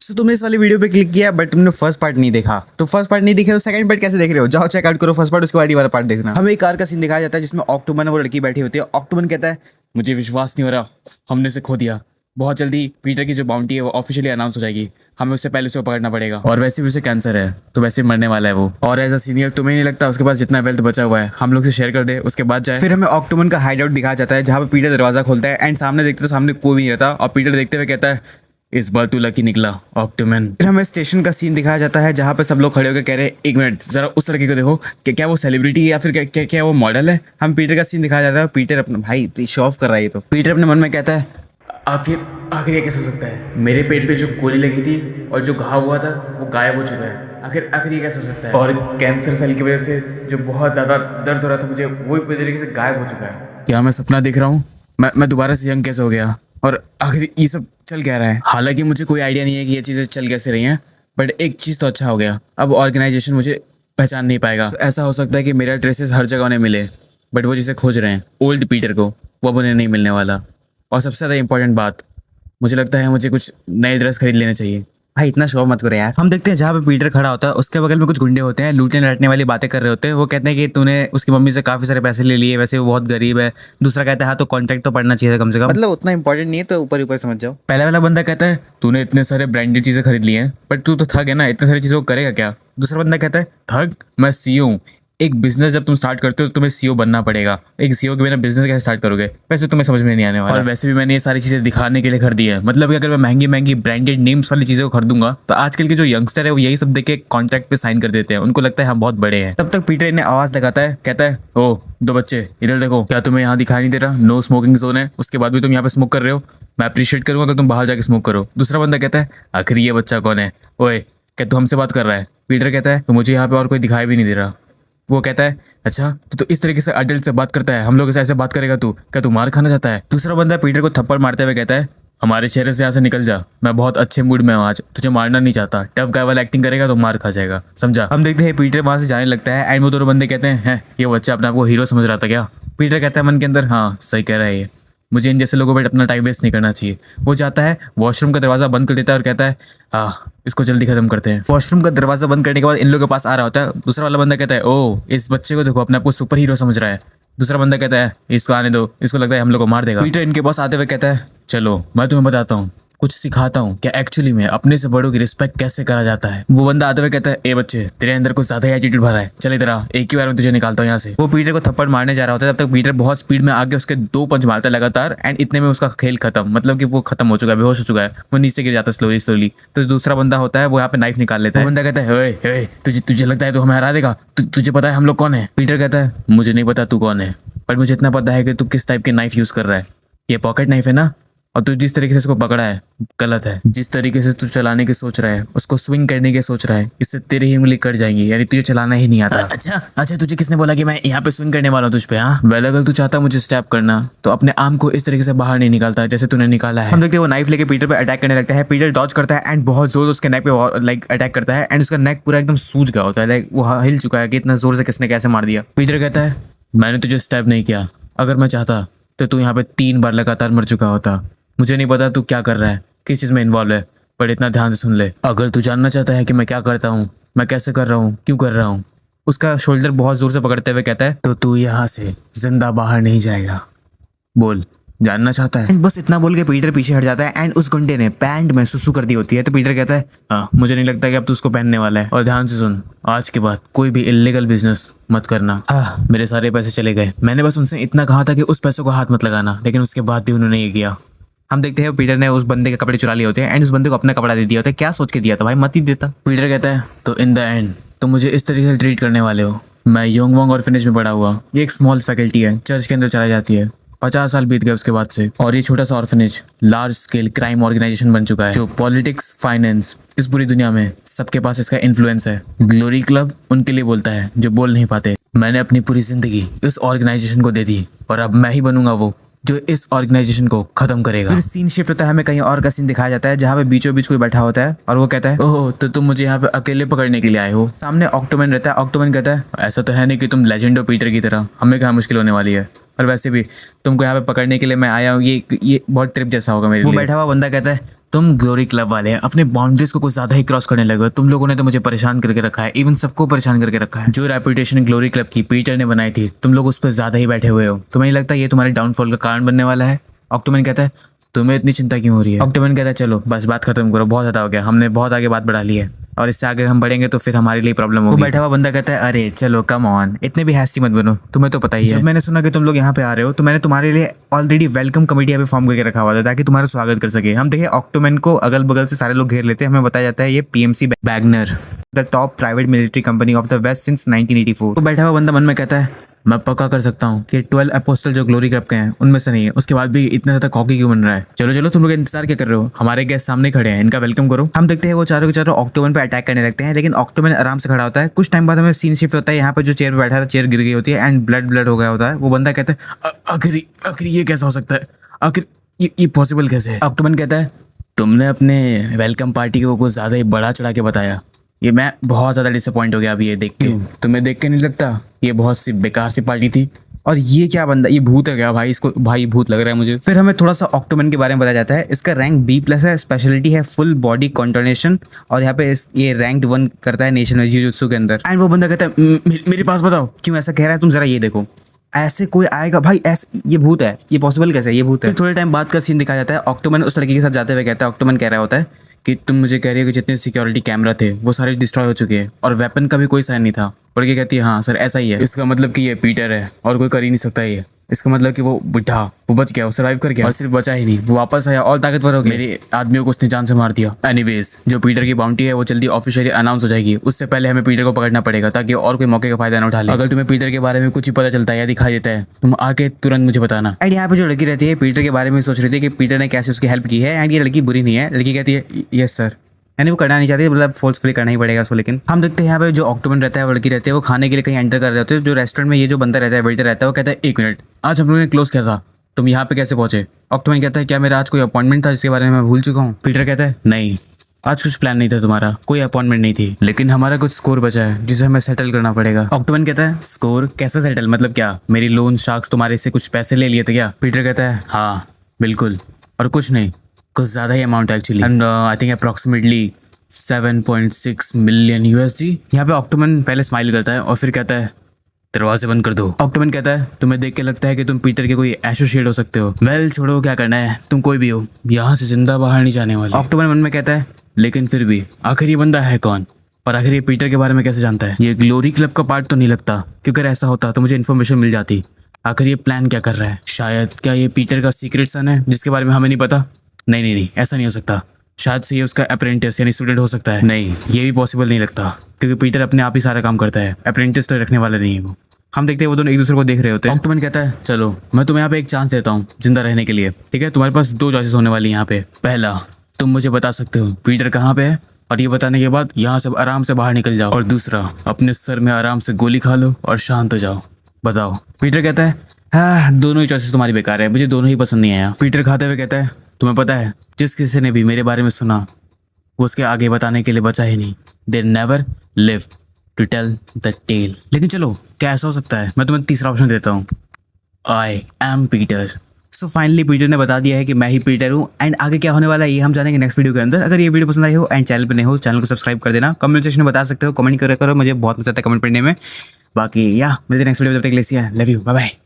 तो तुमने इस वाली वीडियो पे क्लिक किया बट तुमने फर्स्ट पार्ट नहीं देखा। तो फर्स्ट पार्ट नहीं देखे तो सेकंड पार्ट कैसे देख रहे हो? जाओ चेकआउट करो फर्स्ट पार्ट, उसके बाद ये वाला पार्ट देखना। हमें एक कार का सीन दिखाया जाता है जिसमें ऑक्टोमन और वो लड़की बैठी होती है। ऑक्टोमन कहता है मुझे विश्वास नहीं हो रहा, हमने उसे खो दिया। बहुत जल्दी पीटर की जो बाउंटी है वो ऑफिशियली अनाउंस हो जाएगी, हमें उससे पहले उसे पकड़ना पड़ेगा। और वैसे भी उसे कैंसर है तो वैसे मरने वाला है वो। और एज अ सीनियर तुम्हें नहीं लगता उसके पास जितना वेल्थ बचा हुआ है हम लोग से शेयर कर दे, उसके बाद जाए। फिर हमें ऑक्टोमन का हाइड आउट दिखाया जाता है जहाँ पे पीटर दरवाजा खोलता है एंड सामने देखते तो सामने कोई भी नहीं रहता और पीटर देखते हुए कहता है इस बार तू लकी निकला ऑक्टोमन। फिर हमें स्टेशन का सीन दिखाया जाता है जहाँ पे सब लोग खड़े होकर कह रहे हैं एक मिनट जरा उस लड़के को देखो कि क्या वो सेलिब्रिटी है या फिर क्या वो मॉडल है। हम पीटर का सीन दिखाया जाता है, पीटर अपना भाई तो शो ऑफ कर रहा है। तो पीटर अपने मन में कहता है आखिर आखिर ये कैसे हो सकता है, मेरे पेट पे जो गोली लगी थी और जो घाव हुआ था वो गायब हो चुका है। आखिर आखिर ये कैसे हो सकता है, और कैंसर सेल की वजह से जो बहुत ज़्यादा दर्द हो रहा था मुझे वो पूरी तरीके से गायब हो चुका है। क्या मैं सपना देख रहा हूँ? मैं दोबारा से यंग कैसे हो गया और आखिर ये सब चल क्या रहा है? हालांकि मुझे कोई आइडिया नहीं है कि ये चीज़ें चल कैसे रही हैं, बट एक चीज़ तो अच्छा हो गया, अब ऑर्गेनाइजेशन मुझे पहचान नहीं पाएगा। ऐसा हो सकता है कि मेरा ट्रेसेस हर जगह उन्हें मिले, बट वो जिसे खोज रहे हैं ओल्ड पीटर को वो अब उन्हें नहीं मिलने वाला। और सबसे ज़्यादा इंपॉर्टेंट बात, मुझे लगता है मुझे कुछ नए ड्रेस खरीद लेने चाहिए। भाई इतना शो मत करो यार। हम देखते हैं जहाँ पे पीटर खड़ा होता है उसके बगल में कुछ गुंडे होते हैं, लूटने लटने वाली बातें कर रहे होते हैं। वो कहते हैं कि तूने उसकी मम्मी से काफी सारे पैसे ले लिए, वैसे वो बहुत गरीब है। दूसरा कहता है हाँ तो कॉन्ट्रैक्ट तो पढ़ना चाहिए था कम से कम, मतलब उतना इंपॉर्टेंट नहीं है तो ऊपर ऊपर समझ जाओ। पहले वाला बंदा कहता है तूने इतने सारे ब्रांडेड चीजें खरीद ली हैं बट तू तो ठग है ना, इतने सारी चीजों को करेगा क्या? दूसरा बंदा कहता है ठग, मैं सीईओ हूँ। एक बिजनेस जब तुम स्टार्ट करते हो तो तुम्हें सीईओ बनना पड़ेगा, एक सीईओ के बिना बिजनेस कैसे स्टार्ट करोगे? वैसे तुम्हें समझ में नहीं आने वाला। और वैसे भी मैंने ये सारी चीजें दिखाने के लिए खरीदी है, मतलब कि अगर मैं महंगी महंगी ब्रांडेड नेम्स वाली चीजों को खरीदूंगा तो आजकल के जो यंगस्टर है वो यही सब देख के कॉन्ट्रैक्ट पे साइन कर देते हैं, उनको लगता है हम बहुत बड़े हैं। तब तक पीटर इन्हें आवाज लगाता है, कहता है ओ दो बच्चे इधर देखो, क्या तुम्हें यहाँ दिखाई नहीं दे रहा नो स्मोकिंग जोन है, उसके बाद भी तुम यहाँ पे स्मोक कर रहे हो? मैं अप्रिशिएट करूंगा अगर तुम बाहर जाके स्मोक करो। दूसरा बंदा कहता है आखिर ये बच्चा कौन है, ओए क्या तू हमसे बात कर रहा है? पीटर कहता है तो मुझे यहाँ पे और कोई दिखाई भी नहीं दे रहा। वो कहता है अच्छा तो इस तरीके से अडल्ट से बात करता है, हम लोग से ऐसे बात करेगा तू? क्या तू मार खाना चाहता है? दूसरा बंदा पीटर को थप्पड़ मारते हुए कहता है हमारे चेहरे से यहाँ से निकल जा, मैं बहुत अच्छे मूड में हूँ आज, तुझे मारना नहीं चाहता, टफ गाय वाला एक्टिंग करेगा तो मार खा जाएगा, समझा? हम देखते हैं पीटर वहां से जाने लगता है एंड वो दोनों बंदे कहते हैं ये बच्चा अपने आप को हीरो समझ रहा था क्या? पीटर कहता है मन के अंदर हाँ सही कह रहा है ये, मुझे इन जैसे लोगों पर अपना टाइम वेस्ट नहीं करना चाहिए। वो जाता है वॉशरूम का दरवाजा बंद कर देता है और कहता है हाँ इसको जल्दी खत्म करते हैं। वॉशरूम का दरवाजा बंद करने के बाद इन लोगों के पास आ रहा होता है दूसरा वाला बंदा, कहता है ओ इस बच्चे को देखो अपने आप को सुपर हीरो समझ रहा है। दूसरा बंदा कहता है इसको आने दो, इसको लगता है हम लोग को मार देगा। पीटर इनके पास आते हुए कहता है चलो मैं तुम्हें बताता हूँ, कुछ सिखाता हूँ क्या एक्चुअली में अपने से बड़ों की रिस्पेक्ट कैसे करा जाता है। वो बंदा आते हुए कहता है ए बच्चे तेरे अंदर कुछ ज्यादा ही एटीट्यूड भरा है, चल इधर आ, एक ही बार में तुझे निकालता हूँ यहाँ से। वो पीटर को थप्पड़ मारने जा रहा होता है, तब तक पीटर बहुत स्पीड में आगे उसके दो पंच मारता है लगातार एंड इतने में उसका खेल खत्म, मतलब कि वो खत्म हो चुका है, बेहोश हो चुका है, वो नीचे गिर जाता है स्लोली स्लोली। तो दूसरा बंदा होता है वो यहाँ पे नाइफ निकाल लेता है। बंदा कहता है ओए तुझे लगता है तो हमें हरा देगा? तुझे पता है हम लोग कौन है? पीटर कहता है मुझे नहीं पता तू कौन है, पर मुझे इतना पता है कि तू किस टाइप के नाइफ यूज कर रहा है, ये पॉकेट नाइफ है ना, और तू जिस तरीके से इसको पकड़ा है गलत है, जिस तरीके से तू चलाने की सोच रहा है उसको स्विंग करने की सोच रहा है, इससे तेरी ही उंगली कट जाएंगी, यानी तुझे चलाना ही नहीं आता। अच्छा तुझे किसने बोला कि मैं यहाँ पे स्विंग करने वाला हूँ तुझ पे? हाँ वेल अगर तू चाहता मुझे स्टैप करना तो अपने आर्म को इस तरीके से बाहर नहीं निकालता जैसे तूने निकाला है। हम देखते हैं वो नाइफ लेके पीटर पे अटैक करने लगता है, पीटर डॉज करता है एंड बहुत जोर उसके नेक पे लाइक अटैक करता है एंड उसका नेक पूरा एकदम सूज गया होता है, लाइक वो हिल चुका है कि इतना जोर से किसने कैसे मार दिया। पीटर कहता है मैंने तुझे स्टैप नहीं किया, अगर मैं चाहता तो तू यहाँ पे 3 बार लगातार मर चुका होता। मुझे नहीं पता तू क्या कर रहा है, किस चीज़ में इन्वॉल्व है, पर इतना ध्यान से सुन ले, अगर तू जानना चाहता है कि मैं क्या करता हूँ, मैं कैसे कर रहा हूँ, क्यों कर रहा हूँ। उसका शोल्डर बहुत जोर से पकड़ते हुए कहता है तो तू यहाँ से जिंदा बाहर नहीं जाएगा, बोल जानना चाहता है? बस इतना बोल के पीटर पीछे हट जाता है एंड उस गुंडे ने पैंट में सुसु कर दी होती है। तो पीटर कहता है हाँ मुझे नहीं लगता कि अब तू उसको पहनने वाला है, और ध्यान से सुन आज के बाद कोई भी इलीगल बिजनेस मत करना। मेरे सारे पैसे चले गए, मैंने बस उनसे इतना कहा था कि उस पैसों को हाथ मत लगाना, लेकिन उसके बाद भी उन्होंने ये किया। हम देखते हैं पीटर ने उस बंदे के कपड़े चुरा लिए होते हैं एंड उस बंदे को अपना कपड़ा दे दिया होता है। क्या सोच के दिया था भाई, मत ही देता। पीटर कहता है तो इन द एंड तुम मुझे इस तरीके से ट्रीट करने वाले हो। मैं योंगवोंग ऑर्फनेज में पढ़ा हुआ, ये एक स्मॉल फैकल्टी है, चर्च के अंदर चलाई जाती है, 50 साल बीत गए उसके बाद से, और ये छोटा सा orphanage large scale crime organisation बन चुका है जो पॉलिटिक्स फाइनेंस इस पूरी दुनिया में सबके पास इसका इन्फ्लुएंस है। ग्लोरी क्लब उनके लिए बोलता है जो बोल नहीं पाते। मैंने अपनी पूरी जिंदगी इस ऑर्गेनाइजेशन को दे दी और अब मैं ही बनूंगा वो जो इस ऑर्गेनाइजेशन को खत्म करेगा। फिर सीन शिफ्ट होता है, हमें कहीं और का सीन दिखाया जाता है जहाँ पे बीचों बीच कोई बैठा होता है और वो कहता है ओह तो तुम मुझे यहाँ पे अकेले पकड़ने के लिए आए हो। सामने ऑक्टोमन रहता है, ऑक्टोमन कहता है ऐसा तो है नहीं कि तुम लेजेंड हो पीटर की तरह, हमें कहाँ मुश्किल होने वाली है, और वैसे भी तुमको यहाँ पे पकड़ने के लिए मैं आया हूँ, ये बहुत ट्रिप जैसा होगा मेरे लिए। वो बैठा हुआ बंदा कहता है तुम ग्लोरी क्लब वाले अपने बाउंड्रीज को कुछ ज्यादा ही क्रॉस करने लगे हो। तुम लोगों ने तो मुझे परेशान करके रखा है, इवन सबको परेशान करके रखा है। जो रेपुटेशन ग्लोरी क्लब की पीटर ने बनाई थी, तुम लोग उस पर ज्यादा ही बैठे हुए हो। तुम्हें नहीं लगता ये तुम्हारे डाउनफॉल का कारण बनने वाला है? ऑक्टोमन कहता है तुम्हें इतनी चिंता क्यों हो रही है? ऑक्टोमन कहता है चलो बस बात खत्म करो, बहुत ज्यादा हो गया, हमने बहुत आगे बात बढ़ा ली है और इससे आगे हम बढ़ेंगे तो फिर हमारे लिए प्रॉब्लम होगी। वो बैठा हुआ बंदा कहता है अरे चलो कम ऑन, इतने भी हैस्टी मत बनो, तुम्हें तो पता ही है। जब मैंने सुना कि तुम लोग यहाँ पे आ रहे हो तो मैंने तुम्हारे लिए ऑलरेडी वेलकम कमेटी यहाँ पे फॉर्म करके रखा हुआ था ताकि तुम्हारा स्वागत कर सके। हम देखे ऑक्टोमन को अगल बगल से सारे लोग घेर लेते हैं, हमें बताया जाता है ये PMC Wagner, the top private military company of the west since 1984। तो बैठा हुआ बंदा मन में कहता है मैं पक्का कर सकता हूँ कि 12 अपोस्टल जो ग्लोरी क्लब के हैं उनमें से नहीं है, उसके बाद भी इतना ज्यादा कॉकी क्यों बन रहा है? चलो चलो तुम लोग इंतजार क्या कर रहे हो, हमारे गेस्ट सामने खड़े हैं, इनका वेलकम करो। हम देखते हैं वो चारों के चारों ऑक्टोमन पे अटैक करने लगते हैं, लेकिन ऑक्टोमन आराम से खड़ा होता है। कुछ टाइम बाद हमें सीन शिफ्ट होता है, यहाँ पे जो चेयर पे बैठा था चेयर गिर गई होती है एंड ब्लड हो गया होता है। वो बंदा कहता है आखिर ये कैसा हो सकता है, आखिर ये पॉसिबल कैसे है? ऑक्टोमन कहता है तुमने अपने वेलकम पार्टी को कुछ ज्यादा ही बड़ा चढ़ा के बताया, ये मैं बहुत ज़्यादा डिसअपॉइंट हो गया अभी ये देख के। तुम्हें देख के नहीं लगता ये बहुत सी बेकार सी पार्टी थी? और ये क्या बंदा, ये भूत है क्या भाई? इसको भाई भूत लग रहा है मुझे। फिर हमें थोड़ा सा ऑक्टोमन के बारे में बताया जाता है। इसका रैंक B+ है, स्पेशलिटी है फुल बॉडी कॉन्टोनेशन और यहाँ पे ये रैंक 1 करता है नेशनल जिजुत्सु के अंदर। एंड वो बंदा कहता है मेरे पास बताओ क्यों ऐसा कह रहा है, तुम जरा ये देखो ऐसे कोई आएगा भाई, ऐसे ये भूत है, ये पॉसिबल कैसे है, ये भूत है। फिर थोड़े टाइम बाद का सीन दिखाया जाता है, ऑक्टोमन उस लड़की के साथ जाते हुए कहता है, ऑक्टोमन कह रहा होता है कि तुम मुझे कह रही हो कि जितने सिक्योरिटी कैमरा थे वो सारे डिस्ट्रॉय हो चुके हैं और वेपन का भी कोई साइन नहीं था। लड़की कहती है हाँ सर ऐसा ही है, इसका मतलब कि ये पीटर है और कोई कर ही नहीं सकता ये, इसका मतलब कि वो बुढ़ा वो बच गया, वो सर्वाइव कर गया और सिर्फ बचा ही नहीं वो वापस आया और ताकतवर हो गया, मेरे आदमियों को उसने जान से मार दिया। एनीवेज जो पीटर की बाउंटी है वो जल्दी ऑफिशियली अनाउंस हो जाएगी, उससे पहले हमें पीटर को पकड़ना पड़ेगा ताकि और कोई मौके का फायदा न उठा ले। अगर तुम्हें पीटर के बारे में कुछ ही पता चलता है या दिखाई देता है तुम आके तुरंत मुझे बताना। एंड यहाँ पे जो लड़की रहती है पीटर के बारे में सोच रही थी कि पीटर ने कैसे उसकी हेल्प की है, एंड ये लड़की बुरी नहीं है। लड़की कहती है यस सर, यानी वो करना नहीं चाहती, मतलब फोर्सफुली करना ही पड़ेगा उसको। लेकिन हम देखते हैं यहाँ पे जो ऑक्टोमन रहता है वो लड़की रहती है, वो खाने के लिए कहीं एंटर कर रहे होते हैं। जो रेस्टोरेंट में ये जो बंदा रहता है वेटर रहता है वो कहता है 1 मिनट आज हम लोगों ने क्लोज किया था, तुम यहाँ पे कैसे पहुंचे? ऑक्टोमन कहता है क्या मेरा आज कोई अपॉइंटमेंट था जिसके बारे में मैं भूल चुका हूँ? पीटर कहता है नहीं आज कुछ प्लान नहीं था तुम्हारा, कोई अपॉइंटमेंट नहीं थी, लेकिन हमारा कुछ स्कोर बचा है जिसे हमें सेटल करना पड़ेगा। ऑक्टोमन कहता है स्कोर कैसे सेटल, मतलब क्या मेरी लोन शार्क्स तुम्हारे से कुछ पैसे ले लिए थे क्या? पीटर कहता है हाँ बिल्कुल, और कुछ नहीं, कुछ ज्यादा ही amount actually, and I think approximately 7.6 million USD। यहाँ पे ऑक्टोमन पहले स्माइल करता है और फिर कहता है दरवाजे बंद कर दो। ऑक्टोमन कहता है तुम्हें देख के लगता है कि तुम पीटर के कोई एसोसिएट हो सकते हो। वेल छोड़ो क्या करना है, तुम कोई भी हो, यहाँ से जिंदा बाहर नहीं जाने वाले। ऑक्टोमन मन में कहता है लेकिन फिर भी आखिर ये बंदा है कौन और आखिर ये पीटर के बारे में कैसे जानता है? ये ग्लोरी क्लब का पार्ट तो नहीं लगता, क्योंकि अगर ऐसा होता तो मुझे इन्फॉर्मेशन मिल जाती। आखिर ये प्लान क्या कर रहा है? शायद क्या ये पीटर का सीक्रेट सन है जिसके बारे में हमें नहीं पता? नहीं ऐसा नहीं हो सकता, शायद से ये उसका अप्रेंटिस यानी स्टूडेंट हो सकता है। नहीं ये भी पॉसिबल नहीं लगता, क्योंकि पीटर अपने आप ही सारा काम करता है, अप्रेंटिस तो रखने वाला नहीं है वो। हम देखते हैं वो दोनों एक दूसरे को देख रहे होते हैं। ऑक्टोमन कहता है चलो मैं तुम्हें यहाँ पे एक चांस देता हूँ जिंदा रहने के लिए, ठीक है? तुम्हारे पास 2 चॉइसेस होने वाली यहाँ पे। पहला, तुम मुझे बता सकते हो पीटर कहाँ पे है और ये बताने के बाद यहाँ से आराम से बाहर निकल जाओ, और दूसरा अपने सर में आराम से गोली खा लो और शांत हो जाओ। बताओ। पीटर कहता है हाँ दोनों ही चॉइसेस तुम्हारी बेकार है, मुझे दोनों ही पसंद नहीं आया। पीटर खाते हुए कहता है तुम्हें पता है जिस किसी ने भी मेरे बारे में सुना वो उसके आगे बताने के लिए बचा ही नहीं, they never live to tell the tale. लेकिन चलो क्या ऐसा हो सकता है, मैं तुम्हें तीसरा ऑप्शन देता हूँ, I am Peter. So finally Peter ने बता दिया है कि मैं ही पीटर हूँ, एंड आगे क्या होने वाला है ये हम जानेंगे नेक्स्ट वीडियो के अंदर। अगर ये वीडियो पसंद आई हो एंड चैनल पर नहीं हो चैनल को सब्सक्राइब कर देना, कमेंट सेक्शन में बता सकते हो, कमेंट करो, मुझे बहुत मजा आता है कमेंट पढ़ने में। बाकी या मिलते नेक्स्ट वीडियो में, तब तक के लिए लव यू, बाय बाय।